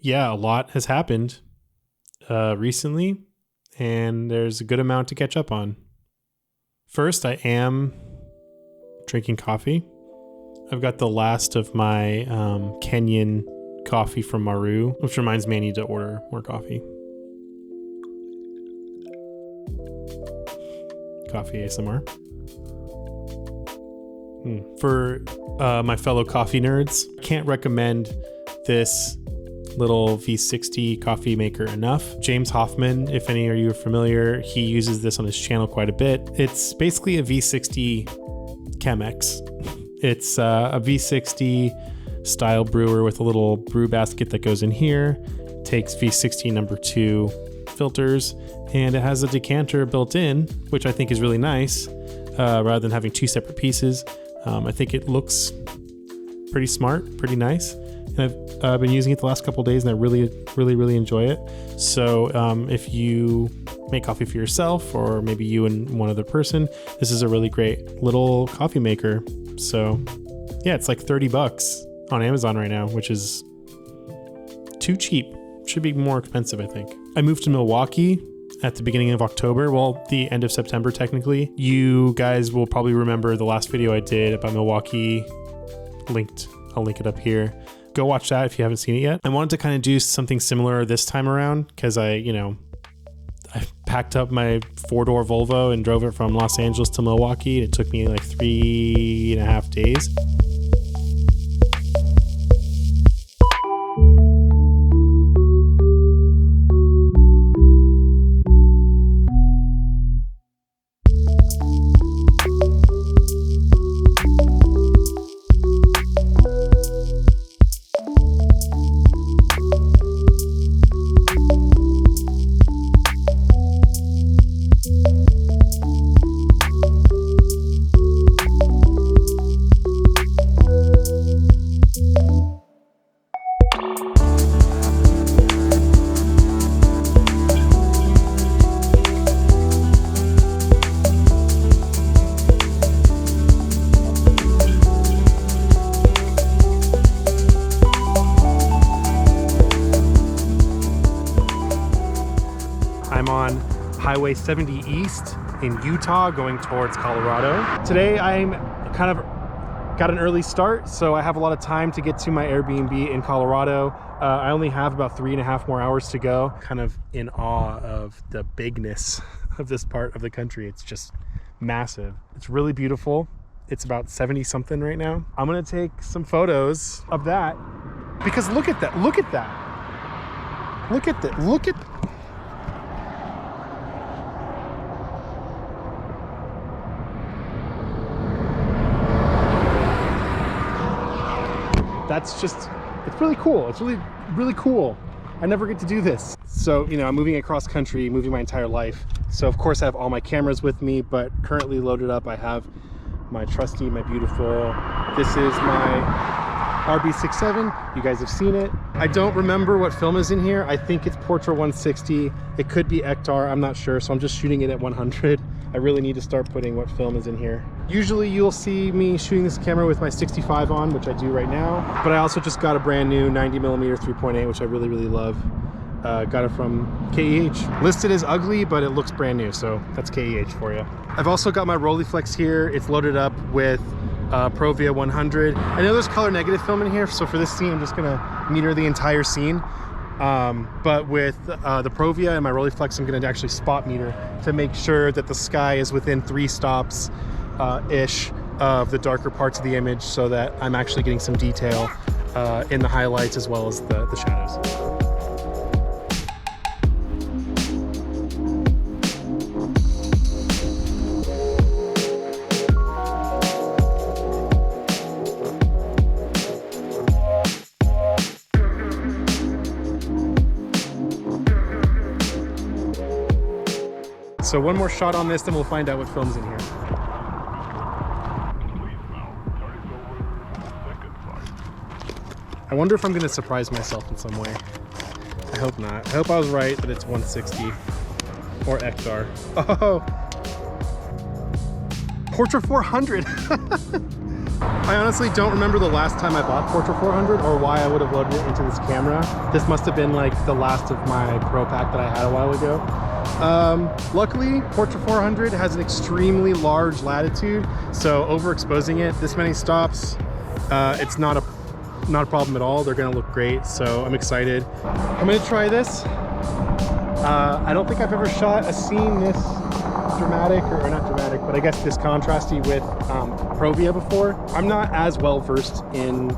yeah, a lot has happened recently, and there's a good amount to catch up on. First, I am drinking coffee. I've got the last of my Kenyan coffee from Maru, which reminds me I need to order more coffee. Coffee ASMR. For my fellow coffee nerds, can't recommend this little V60 coffee maker enough. James Hoffman, if any of you are familiar, he uses this on his channel quite a bit. It's basically a V60 Chemex. It's a V60 style brewer with a little brew basket that goes in here, takes V60 number 2 filters, and it has a decanter built in, which I think is really nice, rather than having 2 separate pieces. I think it looks pretty smart, pretty nice. And I've been using it the last couple of days, and I really enjoy it. So if you make coffee for yourself, or maybe you and one other person, this is a really great little coffee maker. So yeah, it's like $30 on Amazon right now, which is too cheap. Should be more expensive, I think. I moved to Milwaukee at the beginning of October. Well, the end of September, technically. You guys will probably remember the last video I did about Milwaukee. I'll link it up here. Go watch that if you haven't seen it yet. I wanted to kind of do something similar this time around because I packed up my 4-door Volvo and drove it from Los Angeles to Milwaukee. It took me like 3.5 days. I'm on Highway 70 East in Utah going towards Colorado. Today I'm kind of got an early start, so I have a lot of time to get to my Airbnb in Colorado. I only have about 3.5 more hours to go. Kind of in awe of the bigness of this part of the country. It's just massive. It's really beautiful. It's about 70 something right now. I'm gonna take some photos of that because look at that, look at that. Look at that, look at that's just, it's really cool. It's really cool. I never get to do this. So, I'm moving across country, moving my entire life. So of course I have all my cameras with me, but currently loaded up, I have my trusty, my beautiful, this is my RB67. You guys have seen it. I don't remember what film is in here. I think it's Portra 160. It could be Ektar, I'm not sure. So I'm just shooting it at 100. I really need to start putting what film is in here. Usually you'll see me shooting this camera with my 65 on, which I do right now. But I also just got a brand new 90mm 3.8, which I really love. Got it from KEH. Listed as ugly, but it looks brand new, so that's KEH for you. I've also got my Rolleiflex here. It's loaded up with Provia 100. I know there's color negative film in here, so for this scene, I'm just gonna meter the entire scene. But with the Provia and my Rolleiflex, I'm gonna actually spot meter to make sure that the sky is within 3 stops ish of the darker parts of the image, so that I'm actually getting some detail in the highlights as well as the shadows. So one more shot on this, then we'll find out what film's in here. I wonder if I'm gonna surprise myself in some way. I hope not. I hope I was right that it's 160 or Ektar. Oh, Portra 400. I honestly don't remember the last time I bought Portra 400 or why I would have loaded it into this camera. This must have been like the last of my Pro Pack that I had a while ago. Luckily, Portra 400 has an extremely large latitude, so overexposing it this many stops, it's not a problem at all. They're gonna look great, so I'm excited. I'm gonna try this. I don't think I've ever shot a scene this dramatic, or not dramatic, but I guess this contrasty with Provia before. I'm not as well versed in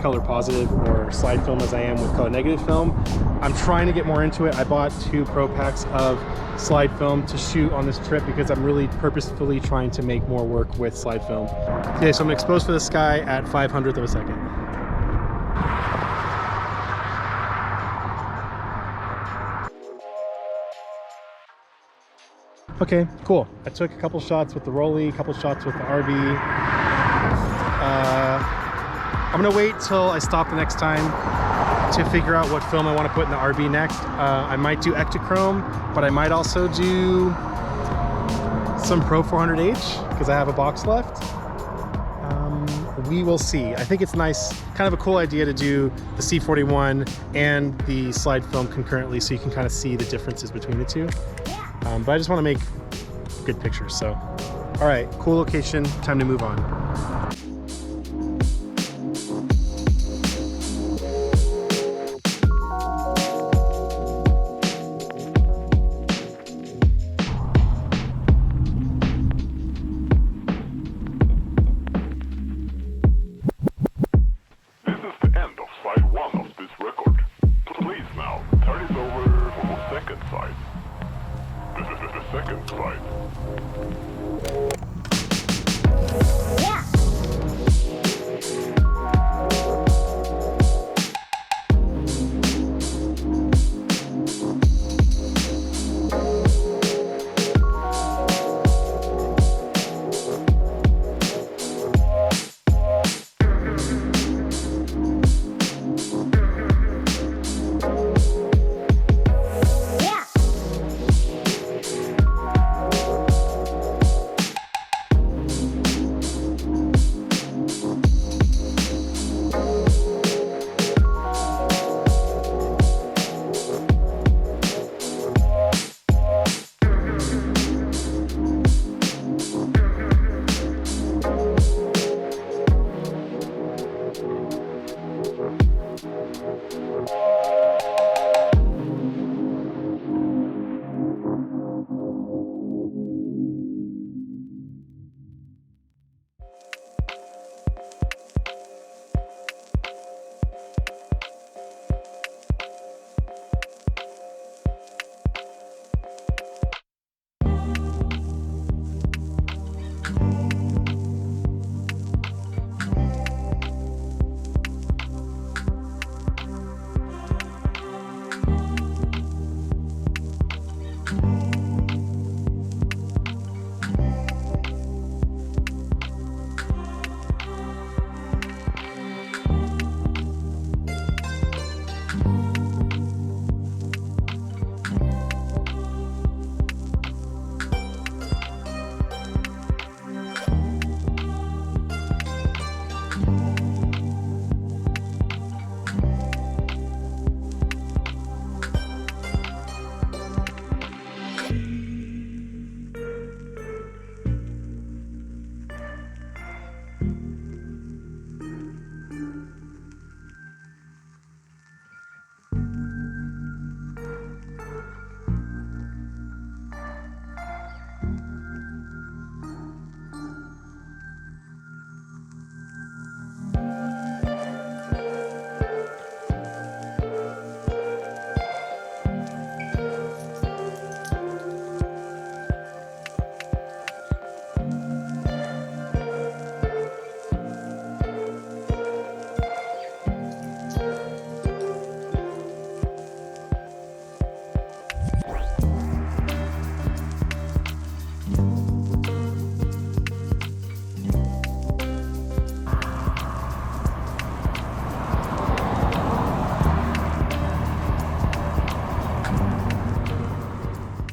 color positive or slide film as I am with color negative film. I'm trying to get more into it. I bought 2 Pro Packs of slide film to shoot on this trip because I'm really purposefully trying to make more work with slide film. Okay, so I'm gonna expose for the sky at 500th of a second. Okay, cool. I took a couple shots with the Rolly, a couple shots with the RV. I'm gonna wait till I stop the next time to figure out what film I want to put in the RV next. I might do ektachrome, but I might also do some Pro 400H because I have a box left. We will see. I think it's nice, kind of a cool idea to do the C41 and the slide film concurrently so you can kind of see the differences between the two. But I just want to make good pictures, so. All right, cool location, time to move on.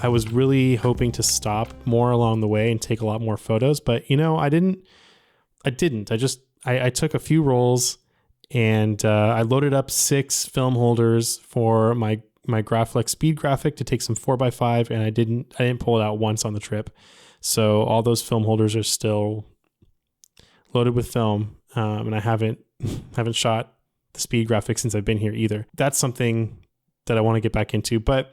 I was really hoping to stop more along the way and take a lot more photos, but you know, I didn't I didn't. I took a few rolls and I loaded up 6 film holders for my Graflex speed graphic to take some 4x5, and I didn't pull it out once on the trip. So all those film holders are still loaded with film, and I haven't shot the speed graphic since I've been here either. That's something that I want to get back into, but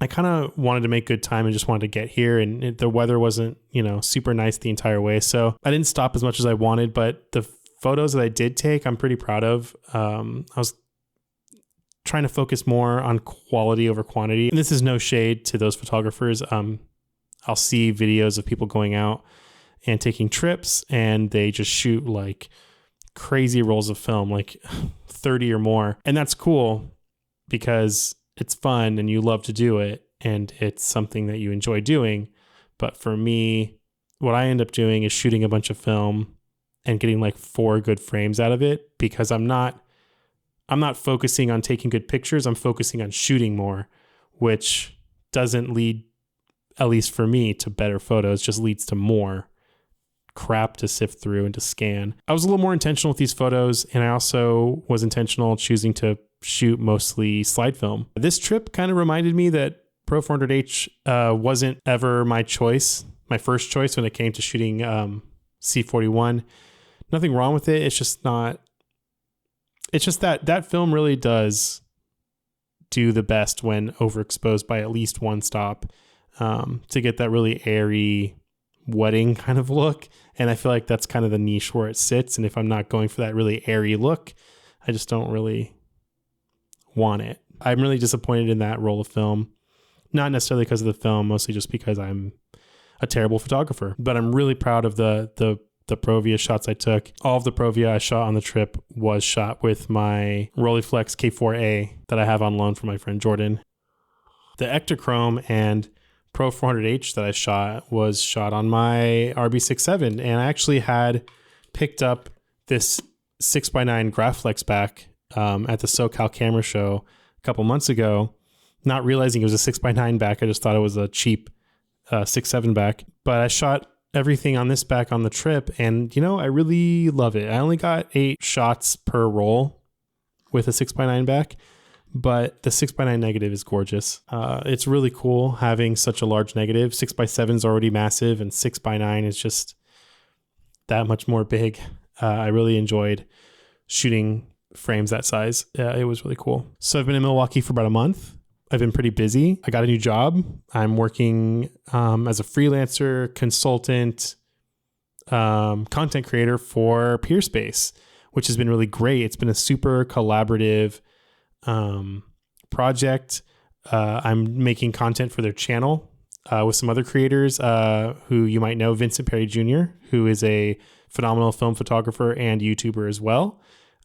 I kind of wanted to make good time and just wanted to get here, and the weather wasn't, super nice the entire way. So I didn't stop as much as I wanted, but the photos that I did take, I'm pretty proud of. I was trying to focus more on quality over quantity. And this is no shade to those photographers. I'll see videos of people going out and taking trips, and they just shoot like crazy rolls of film, like 30 or more. And that's cool because it's fun and you love to do it and it's something that you enjoy doing. But for me, what I end up doing is shooting a bunch of film and getting like 4 good frames out of it, because I'm not focusing on taking good pictures. I'm focusing on shooting more, which doesn't lead, at least for me, to better photos, just leads to more crap to sift through and to scan. I was a little more intentional with these photos, and I also was intentional choosing to shoot mostly slide film. This trip kind of reminded me that Pro 400H wasn't ever my first choice when it came to shooting C41. Nothing wrong with it. It's just that film really does do the best when overexposed by at least one stop, to get that really airy wedding kind of look. And I feel like that's kind of the niche where it sits. And if I'm not going for that really airy look, I just don't really want it. I'm really disappointed in that roll of film, not necessarily because of the film, mostly just because I'm a terrible photographer. But I'm really proud of the Provia shots I took. All of the Provia I shot on the trip was shot with my Rolleiflex K4A that I have on loan from my friend Jordan. The ektachrome and Pro 400H that I shot was shot on my RB67, and I actually had picked up this 6x9 Graflex back at the SoCal Camera Show a couple months ago, not realizing it was a 6x9 back. I just thought it was a cheap 6.7 back, but I shot everything on this back on the trip, and I really love it. I only got 8 shots per roll with a 6x9 back, but the 6x9 negative is gorgeous. It's really cool having such a large negative. 6x7 is already massive, and 6x9 is just that much more big. I really enjoyed shooting frames that size. It was really cool. So I've been in Milwaukee for about a month. I've been pretty busy. I got a new job. I'm working as a freelancer, consultant, content creator for Peerspace, which has been really great. It's been a super collaborative project. I'm making content for their channel with some other creators who you might know, Vincent Perry Jr., who is a phenomenal film photographer and YouTuber as well.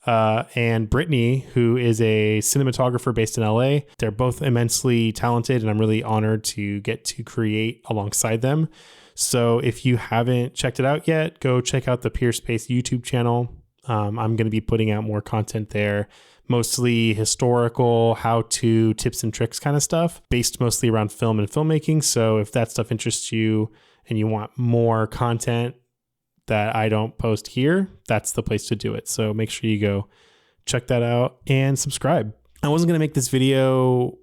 And Brittany, who is a cinematographer based in LA. They're both immensely talented, and I'm really honored to get to create alongside them. So if you haven't checked it out yet, go check out the Peerspace YouTube channel. I'm going to be putting out more content there, mostly historical, how-to, tips and tricks kind of stuff, based mostly around film and filmmaking. So if that stuff interests you and you want more content that I don't post here, that's the place to do it. So make sure you go check that out and subscribe. I wasn't going to make this video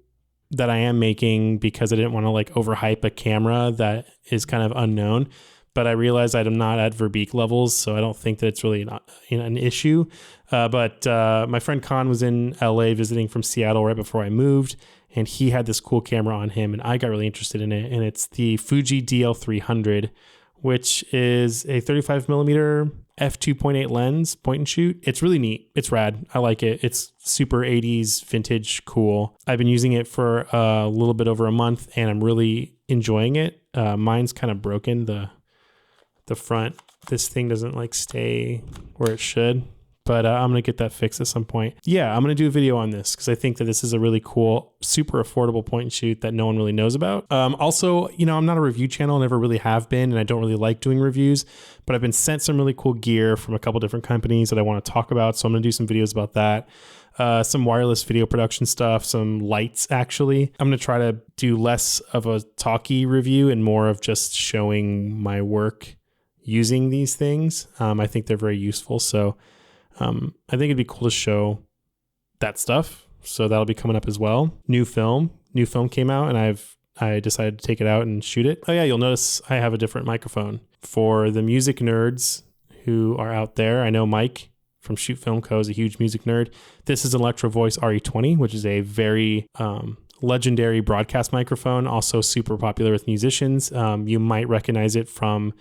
that I am making because I didn't want to like overhype a camera that is kind of unknown, but I realized I'm not at Verbeek levels, so I don't think that it's really an issue. But my friend Khan was in LA visiting from Seattle right before I moved, and he had this cool camera on him, and I got really interested in it. And it's the Fuji DL300, which is a 35 millimeter f2.8 lens, point and shoot. It's really neat. It's rad. I like it. It's super 80s vintage cool. I've been using it for a little bit over a month, and I'm really enjoying it. Mine's kind of broken. The front, this thing doesn't like stay where it should, but I'm going to get that fixed at some point. Yeah, I'm going to do a video on this because I think that this is a really cool, super affordable point and shoot that no one really knows about. Also, I'm not a review channel, never really have been, and I don't really like doing reviews, but I've been sent some really cool gear from a couple different companies that I want to talk about. So I'm going to do some videos about that. Some wireless video production stuff, some lights actually. I'm going to try to do less of a talky review and more of just showing my work, using these things. I think they're very useful. So I think it'd be cool to show that stuff. So that'll be coming up as well. New film came out, and I decided to take it out and shoot it. Oh yeah, you'll notice I have a different microphone. For the music nerds who are out there, I know Mike from Shoot Film Co. is a huge music nerd. This is an Electro Voice RE20, which is a very legendary broadcast microphone, also super popular with musicians. You might recognize it from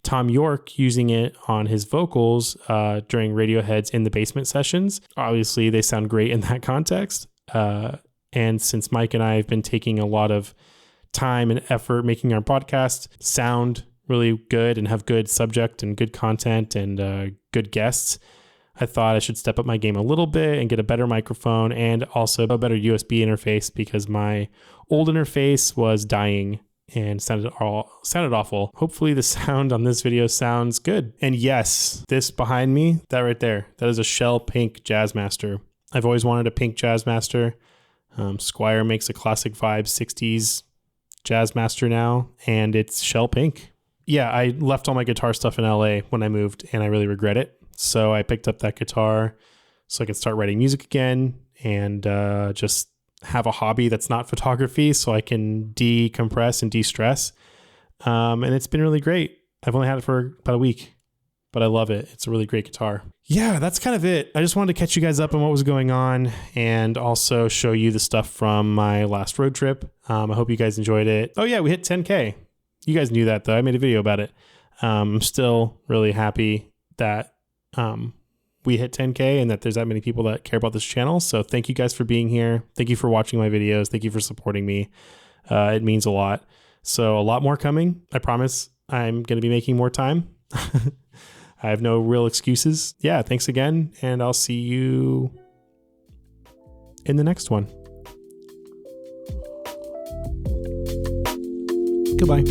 Tom York using it on his vocals during Radiohead's In the Basement sessions. Obviously, they sound great in that context. And since Mike and I have been taking a lot of time and effort making our podcast sound really good and have good subject and good content and good guests, I thought I should step up my game a little bit and get a better microphone and also a better USB interface, because my old interface was dying and sounded awful. Hopefully the sound on this video sounds good. And yes, this behind me, that right there, that is a shell pink Jazzmaster. I've always wanted a pink Jazzmaster. Squier makes a classic vibe 60s Jazzmaster now, and it's shell pink. Yeah, I left all my guitar stuff in LA when I moved, and I really regret it. So I picked up that guitar so I could start writing music again and just have a hobby that's not photography, so I can decompress and de-stress. And it's been really great. I've only had it for about a week, but I love it. It's a really great guitar. Yeah, that's kind of it. I just wanted to catch you guys up on what was going on and also show you the stuff from my last road trip. I hope you guys enjoyed it. Oh yeah, we hit 10K. You guys knew that though. I made a video about it. I'm still really happy that we hit 10K and that there's that many people that care about this channel. So thank you guys for being here. Thank you for watching my videos. Thank you for supporting me. It means a lot. So a lot more coming. I promise I'm going to be making more time. I have no real excuses. Yeah, thanks again. And I'll see you in the next one. Goodbye.